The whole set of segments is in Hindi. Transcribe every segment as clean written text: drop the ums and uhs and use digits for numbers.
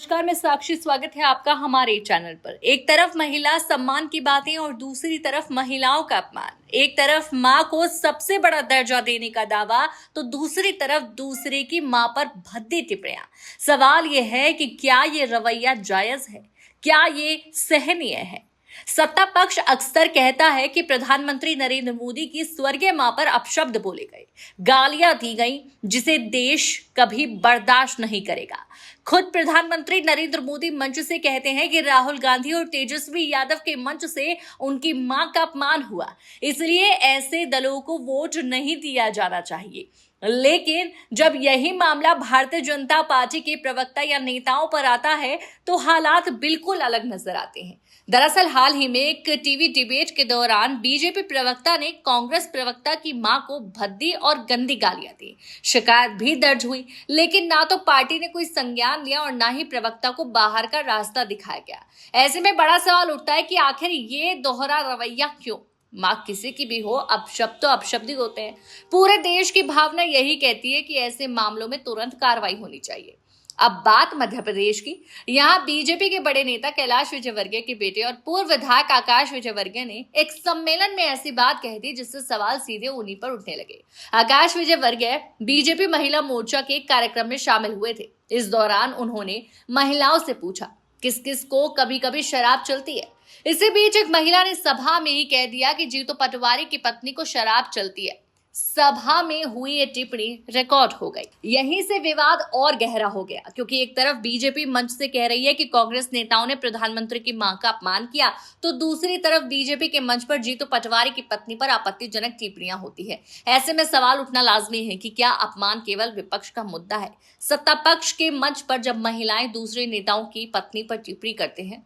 नमस्कार, मैं साक्षी। स्वागत है आपका हमारे चैनल पर। एक तरफ महिला सम्मान की बातें और दूसरी तरफ महिलाओं का अपमान। एक तरफ माँ को सबसे बड़ा दर्जा देने का दावा तो दूसरी तरफ दूसरे की माँ पर भद्दी टिप्पणियां। सवाल यह है कि क्या ये रवैया जायज है, क्या ये सहनीय है। सत्ता पक्ष अक्सर कहता है कि प्रधानमंत्री नरेंद्र मोदी की स्वर्गीय मां पर अपशब्द बोले गए, गालियां दी गई, जिसे देश कभी बर्दाश्त नहीं करेगा। खुद प्रधानमंत्री नरेंद्र मोदी मंच से कहते हैं कि राहुल गांधी और तेजस्वी यादव के मंच से उनकी मां का अपमान हुआ, इसलिए ऐसे दलों को वोट नहीं दिया जाना चाहिए। लेकिन जब यही मामला भारतीय जनता पार्टी के प्रवक्ता या नेताओं पर आता है तो हालात बिल्कुल अलग नजर आते हैं। दरअसल हाल ही में एक टीवी डिबेट के दौरान बीजेपी प्रवक्ता ने कांग्रेस प्रवक्ता की मां को भद्दी और गंदी गालियां दी। शिकायत भी दर्ज हुई, लेकिन ना तो पार्टी ने कोई संज्ञान लिया और ना ही प्रवक्ता को बाहर का रास्ता दिखाया गया। ऐसे में बड़ा सवाल उठता है कि आखिर ये दोहरा रवैया क्यों? मां किसी की भी हो, अपशब्द तो अपशब्द ही होते हैं। पूरे देश की भावना यही कहती है कि ऐसे मामलों में तुरंत कार्रवाई होनी चाहिए। अब बात मध्य प्रदेश की। यहाँ बीजेपी के बड़े नेता कैलाश विजयवर्गीय के बेटे और पूर्व विधायक आकाश विजयवर्गीय ने एक सम्मेलन में ऐसी बात कह दी जिससे सवाल सीधे उन्हीं पर उठने लगे। आकाश विजयवर्गीय बीजेपी महिला मोर्चा के एक कार्यक्रम में शामिल हुए थे। इस दौरान उन्होंने महिलाओं से पूछा किस किस को कभी कभी शराब चलती है। इसी बीच एक महिला ने सभा में ही कह दिया कि जीतू पटवारी की पत्नी को शराब चलती है। सभा में हुई ये टिप्पणी रिकॉर्ड हो गई। यहीं से विवाद और गहरा हो गया, क्योंकि एक तरफ बीजेपी मंच से कह रही है कि कांग्रेस नेताओं ने प्रधानमंत्री की मां का अपमान किया, तो दूसरी तरफ बीजेपी के मंच पर जीतू पटवारी की पत्नी पर आपत्तिजनक टिप्पणियां होती है। ऐसे में सवाल उठना लाजमी है कि क्या अपमान केवल विपक्ष का मुद्दा है? सत्ता पक्ष के मंच पर जब महिलाएं दूसरे नेताओं की पत्नी पर टिप्पणी करते हैं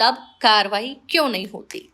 तब कार्रवाई क्यों नहीं होती?